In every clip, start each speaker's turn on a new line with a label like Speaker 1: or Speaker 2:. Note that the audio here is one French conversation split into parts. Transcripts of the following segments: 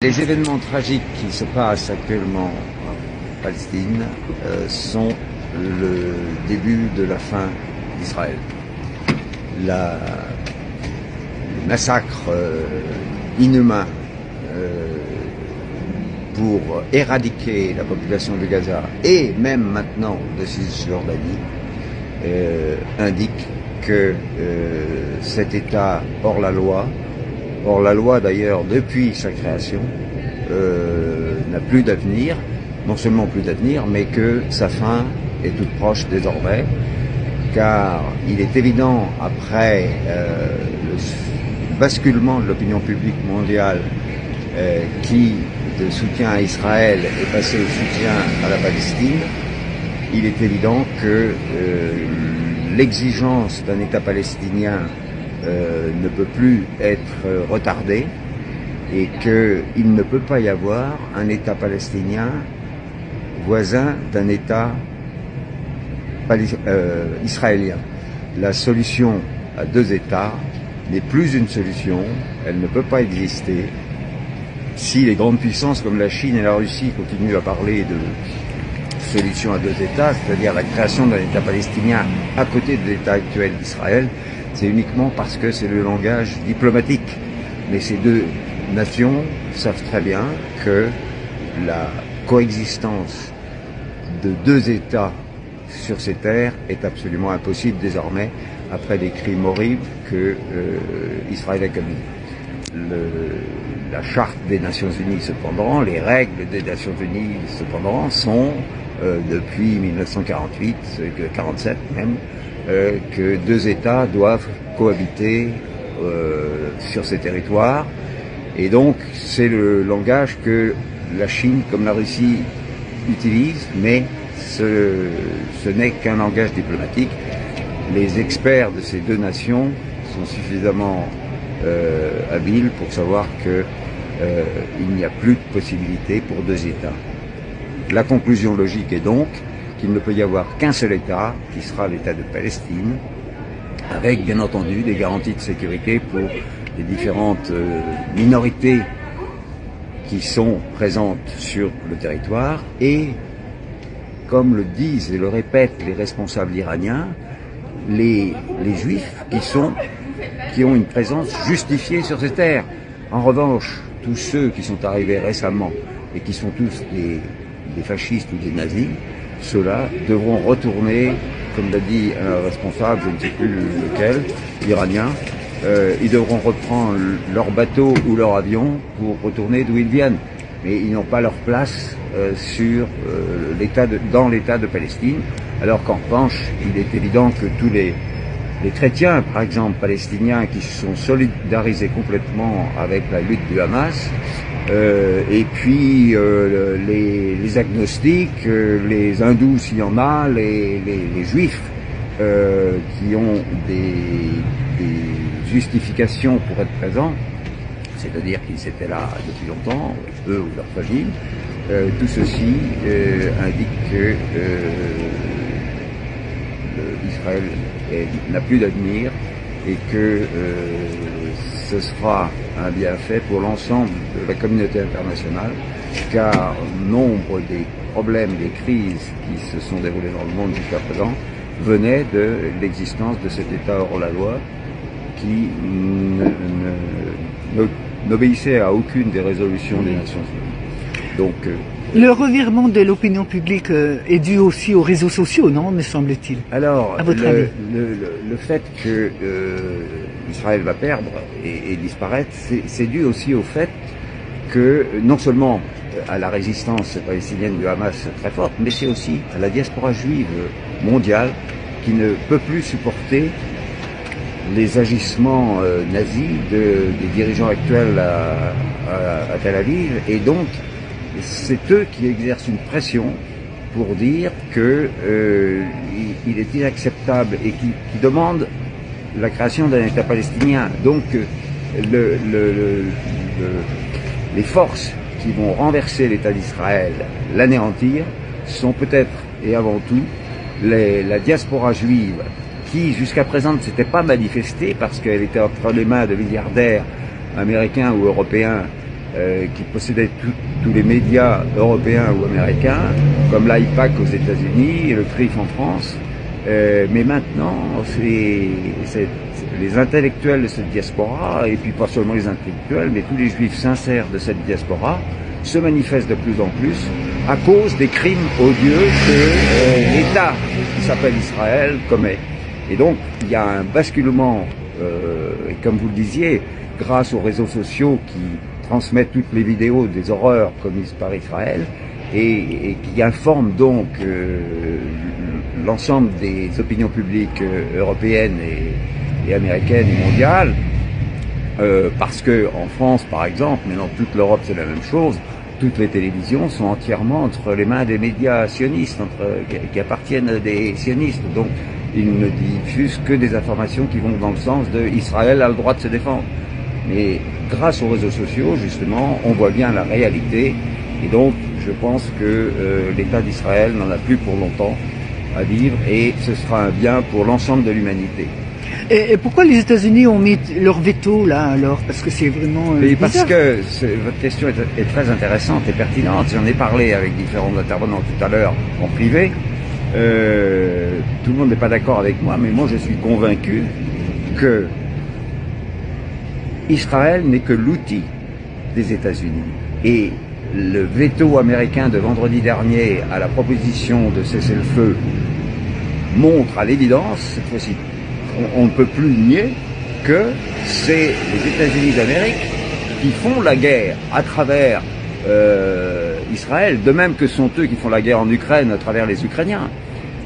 Speaker 1: Les événements tragiques qui se passent actuellement en Palestine sont le début de la fin d'Israël. Le massacre inhumain pour éradiquer la population de Gaza et même maintenant de Cisjordanie indique que cet État hors la loi d'ailleurs depuis sa création, n'a plus d'avenir, non seulement plus d'avenir, mais que sa fin est toute proche désormais, car il est évident, après le basculement de l'opinion publique mondiale qui, de soutien à Israël, est passé au soutien à la Palestine, il est évident que l'exigence d'un État palestinien ne peut plus être retardé et qu'il ne peut pas y avoir un État palestinien voisin d'un État israélien. La solution à deux États n'est plus une solution, elle ne peut pas exister si les grandes puissances comme la Chine et la Russie continuent à parler de solution à deux États, c'est-à-dire la création d'un État palestinien à côté de l'État actuel d'Israël. C'est uniquement parce que c'est le langage diplomatique. Mais ces deux nations savent très bien que la coexistence de deux États sur ces terres est absolument impossible désormais après les crimes horribles que Israël a commis. La charte des Nations Unies cependant, les règles des Nations Unies cependant sont depuis 1948, 47 même, que deux États doivent cohabiter sur ces territoires. Et donc, c'est le langage que la Chine comme la Russie utilisent, mais ce n'est qu'un langage diplomatique. Les experts de ces deux nations sont suffisamment habiles pour savoir qu'il n'y a plus de possibilité pour deux États. La conclusion logique est donc qu'il ne peut y avoir qu'un seul État, qui sera l'État de Palestine, avec bien entendu des garanties de sécurité pour les différentes minorités qui sont présentes sur le territoire et, comme le disent et le répètent les responsables iraniens, les Juifs qui ont une présence justifiée sur ces terres. En revanche, tous ceux qui sont arrivés récemment et qui sont tous des fascistes ou des nazis, ceux-là devront retourner, comme l'a dit un responsable, je ne sais plus lequel, iranien, ils devront reprendre leur bateau ou leur avion pour retourner d'où ils viennent. Mais ils n'ont pas leur place dans l'État de Palestine, alors qu'en revanche, il est évident que tous les chrétiens, par exemple palestiniens, qui se sont solidarisés complètement avec la lutte du Hamas, et puis les agnostiques, les hindous s'il y en a, les juifs qui ont des justifications pour être présents, c'est-à-dire qu'ils étaient là depuis longtemps, eux ou leurs familles, tout ceci indique que Israël n'a plus d'avenir et que ce sera un bienfait pour l'ensemble de la communauté internationale, car nombre des problèmes, des crises qui se sont déroulées dans le monde jusqu'à présent venaient de l'existence de cet État hors la loi qui n'obéissait à aucune des résolutions des Nations Unies. Donc,
Speaker 2: le revirement de l'opinion publique est dû aussi aux réseaux sociaux, non, me semble-t-il?
Speaker 1: Alors,
Speaker 2: à votre avis,
Speaker 1: le fait que Israël va perdre et disparaître, c'est dû aussi au fait que, non seulement à la résistance palestinienne du Hamas très forte, mais c'est aussi à la diaspora juive mondiale qui ne peut plus supporter les agissements nazis des dirigeants actuels à Tel Aviv, et donc c'est eux qui exercent une pression pour dire que il est inacceptable et qui demandent la création d'un État palestinien. Donc les forces qui vont renverser l'État d'Israël, l'anéantir, sont peut-être et avant tout la diaspora juive qui jusqu'à présent ne s'était pas manifestée parce qu'elle était entre les mains de milliardaires américains ou européens qui possédait tous les médias européens ou américains, comme l'IPAC aux États-Unis et le CRIF en France. Mais maintenant, les intellectuels de cette diaspora, et puis pas seulement les intellectuels, mais tous les juifs sincères de cette diaspora, se manifestent de plus en plus à cause des crimes odieux que l'État, qui s'appelle Israël, commet. Et donc, il y a un basculement, et comme vous le disiez, grâce aux réseaux sociaux qui transmettent toutes les vidéos des horreurs commises par Israël, et qui informent donc l'ensemble des opinions publiques européennes et américaines et mondiales, parce que en France, par exemple, mais dans toute l'Europe c'est la même chose, toutes les télévisions sont entièrement entre les mains des médias sionistes, qui appartiennent à des sionistes. Donc ils ne diffusent que des informations qui vont dans le sens de Israël a le droit de se défendre. Mais grâce aux réseaux sociaux, justement, on voit bien la réalité. Et donc, je pense que l'État d'Israël n'en a plus pour longtemps à vivre, et ce sera un bien pour l'ensemble de l'humanité.
Speaker 2: Et pourquoi les États-Unis ont mis leur veto là alors? Parce que c'est vraiment
Speaker 1: parce que votre question est très intéressante et pertinente. J'en ai parlé avec différents intervenants tout à l'heure en privé. Tout le monde n'est pas d'accord avec moi, mais moi je suis convaincu que Israël n'est que l'outil des États-Unis. Et le veto américain de vendredi dernier à la proposition de cessez-le-feu montre à l'évidence, cette fois-ci, on ne peut plus nier que c'est les États-Unis d'Amérique qui font la guerre à travers Israël, de même que sont eux qui font la guerre en Ukraine à travers les Ukrainiens.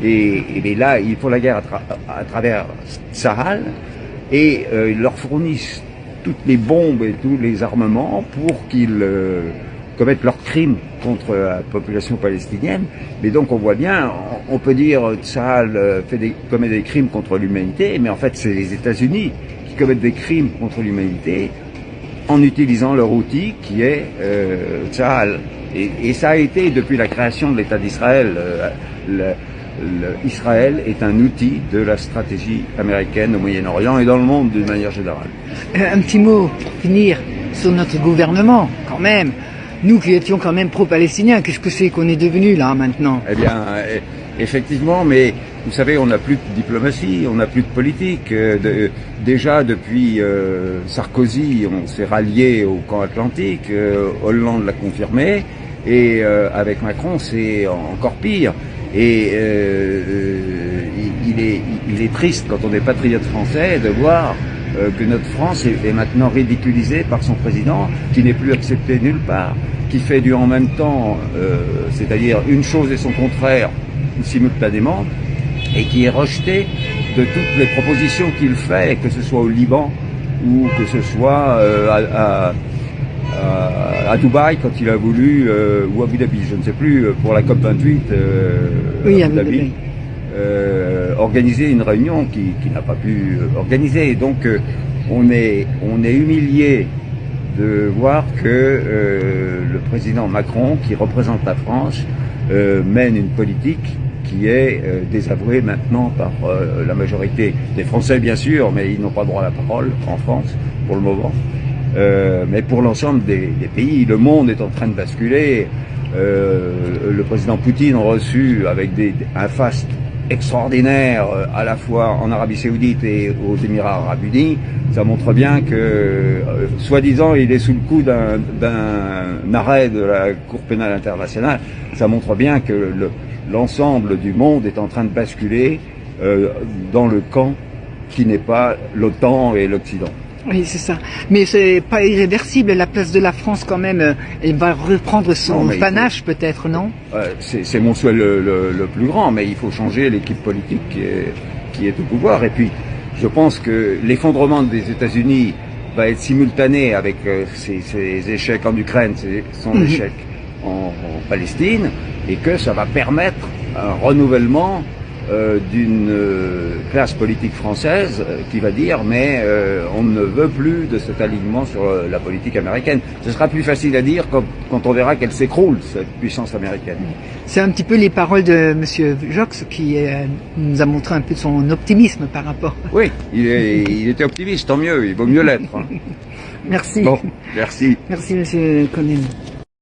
Speaker 1: Et là, ils font la guerre à travers Tsahal, et ils leur fournissent toutes les bombes et tous les armements pour qu'ils commettent leurs crimes contre la population palestinienne. Mais donc on voit bien, on peut dire Tsahal commet des crimes contre l'humanité, mais en fait c'est les États-Unis qui commettent des crimes contre l'humanité en utilisant leur outil qui est Tsahal. Et ça a été depuis la création de l'État d'Israël. Israël est un outil de la stratégie américaine au Moyen-Orient et dans le monde d'une manière générale.
Speaker 2: Un petit mot pour finir sur notre gouvernement, quand même. Nous qui étions quand même pro-palestiniens, qu'est-ce que c'est qu'on est devenu là maintenant?
Speaker 1: Eh bien, effectivement, mais vous savez, on n'a plus de diplomatie, on n'a plus de politique. Déjà depuis Sarkozy, on s'est rallié au camp atlantique, Hollande l'a confirmé, et avec Macron, c'est encore pire. Et il est triste quand on est patriote français de voir que notre France est maintenant ridiculisée par son président, qui n'est plus accepté nulle part, qui fait du en même temps, c'est-à-dire une chose et son contraire simultanément, et qui est rejeté de toutes les propositions qu'il fait, que ce soit au Liban ou que ce soit à Dubaï quand il a voulu, ou à Abu Dhabi, je ne sais plus, pour la COP28
Speaker 2: oui, à Abu Dhabi.
Speaker 1: Organiser une réunion qui n'a pas pu organiser. Donc on est humilié de voir que le président Macron, qui représente la France, mène une politique qui est désavouée maintenant par la majorité des Français, bien sûr, mais ils n'ont pas droit à la parole en France pour le moment. Mais pour l'ensemble des pays, le monde est en train de basculer. Le président Poutine a reçu avec un faste extraordinaire à la fois en Arabie Saoudite et aux Émirats Arabes Unis. Ça montre bien que, soi-disant, il est sous le coup d'un arrêt de la Cour pénale internationale. Ça montre bien que l'ensemble du monde est en train de basculer dans le camp qui n'est pas l'OTAN et l'Occident.
Speaker 2: Oui, c'est ça. Mais c'est pas irréversible. La place de la France, quand même, elle va reprendre son panache, peut-être, non?
Speaker 1: C'est mon souhait le plus grand, mais il faut changer l'équipe politique qui est au pouvoir. Et puis, je pense que l'effondrement des États-Unis va être simultané avec ses échecs en Ukraine, son échec en Palestine, et que ça va permettre un renouvellement d'une classe politique française qui va dire mais on ne veut plus de cet alignement sur la politique américaine. Ce sera plus facile à dire quand on verra qu'elle s'écroule, cette puissance américaine.
Speaker 2: C'est un petit peu les paroles de Monsieur Jox qui nous a montré un peu son optimisme par rapport.
Speaker 1: Oui, il était optimiste, tant mieux, il vaut mieux l'être.
Speaker 2: Merci.
Speaker 1: Bon, merci.
Speaker 2: Merci, monsieur Conen.